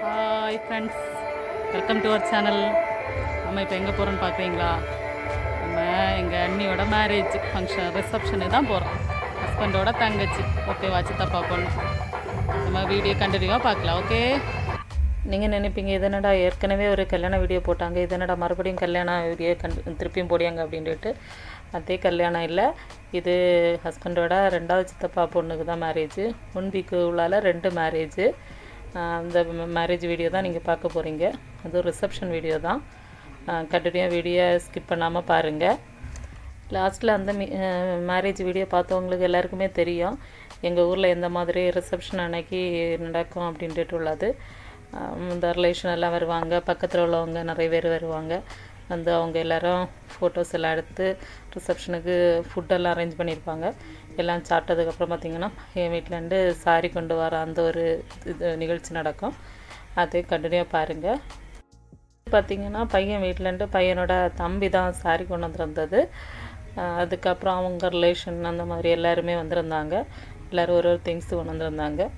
Hi friends, welcome to our channel. நம்ம இப்போ எங்கே போகிறோன்னு பார்க்குறீங்களா? நம்ம எங்கள் அண்ணியோட மேரேஜ் ஃபங்க்ஷன் ரிசப்ஷனுக்கு தான் போகிறோம். ஹஸ்பண்டோட தங்கச்சி. ஓகேவா சித்தப்பா பொண்ணு? நம்ம வீடியோ கண்டினியூவாக பார்க்கலாம். ஓகே. நீங்கள் நினைப்பீங்க இதனடா ஏற்கனவே ஒரு கல்யாண வீடியோ போட்டாங்க, இதனடா மறுபடியும் கல்யாண வீடியோ திருப்பியும் போடியாங்க அப்படின்ட்டு. அதே கல்யாணம் இல்லை, இது ஹஸ்பண்டோட ரெண்டாவது சித்தப்பா பொண்ணுக்கு தான் மேரேஜ். 1 வீக்கு உள்ளால் 2 மேரேஜு. அந்த மேரேஜ் வீடியோ தான் நீங்கள் பார்க்க போகிறீங்க. அது ரிசப்ஷன் வீடியோ தான். கண்டினியூவாக வீடியோ ஸ்கிப் பண்ணாமல் பாருங்கள். லாஸ்ட்டில் அந்த மேரேஜ் வீடியோ பார்த்தவங்களுக்கு எல்லாருக்குமே தெரியும் எங்கள் ஊரில் எந்த மாதிரி ரிசப்ஷன் அன்னைக்கு நடக்கும் அப்படின்ட்டு உள்ளது. இந்த ரிலேஷன் எல்லாம் வருவாங்க, பக்கத்தில் உள்ளவங்க நிறைய பேர் வருவாங்க. வந்து அவங்க எல்லோரும் ஃபோட்டோஸ் எல்லாம் எடுத்து ரிசப்ஷனுக்கு ஃபுட்டெல்லாம் அரேஞ்ச் பண்ணியிருப்பாங்க. எல்லாம் சாப்பிட்டதுக்கப்புறம் பார்த்திங்கன்னா என் வீட்டிலேருந்து சாரி கொண்டு வர அந்த ஒரு நிகழ்ச்சி நடக்கும். அது கண்டினியூவாக பாருங்கள். பார்த்திங்கன்னா பையன் வீட்டிலேருந்து பையனோட தம்பி தான் சாரி கொண்டு வந்துருந்தது. அதுக்கப்புறம் அவங்க ரிலேஷன் அந்த மாதிரி எல்லாருமே வந்திருந்தாங்க. எல்லோரும் ஒரு திங்ஸ் கொண்டு வந்திருந்தாங்க.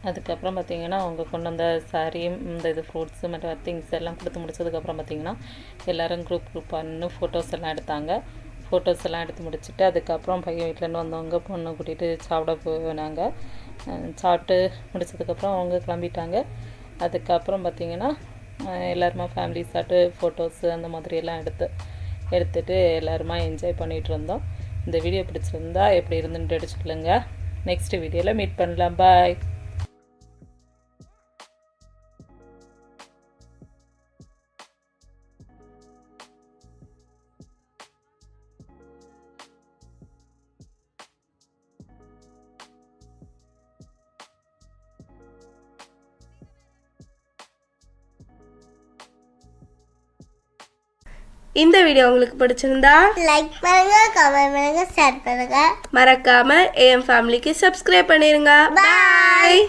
அதுக்கப்புறம் பார்த்திங்கன்னா அவங்க கொண்டு வந்த சாரியும் இந்த ஃப்ரூட்ஸு மற்ற திங்ஸ் எல்லாம் கொடுத்து முடிச்சதுக்கப்புறம் பார்த்திங்கன்னா எல்லோரும் குரூப்பாக நின்று ஃபோட்டோஸ் எல்லாம் எடுத்தாங்க. ஃபோட்டோஸ் எல்லாம் எடுத்து முடிச்சுட்டு அதுக்கப்புறம் பையன் வீட்டிலேருந்து வந்தவங்க பொண்ணு கூட்டிகிட்டு சாப்பிட போனாங்க. சாப்பிட்டு முடிச்சதுக்கப்புறம் அவங்க கிளம்பிட்டாங்க. அதுக்கப்புறம் பார்த்திங்கன்னா எல்லாருமா ஃபேமிலி சாப்பிட்டு ஃபோட்டோஸு அந்த மாதிரியெல்லாம் எடுத்துகிட்டு எல்லாருமா என்ஜாய் பண்ணிகிட்டு இருந்தோம். இந்த வீடியோ பிடிச்சிருந்தா எப்படி இருந்துன்னு சொல்லுங்கள். நெக்ஸ்ட் வீடியோவில் மீட் பண்ணலாம். பாய். இந்த வீடியோ உங்களுக்கு பிடிச்சிருந்தா லைக் பண்ணுங்க, கமெண்ட் பண்ணுங்க, ஷேர் பண்ணுங்க. மறக்காம AM ஃபேமிலிக்கு சப்ஸ்கிரைப் பண்ணிருங்க. பாய்.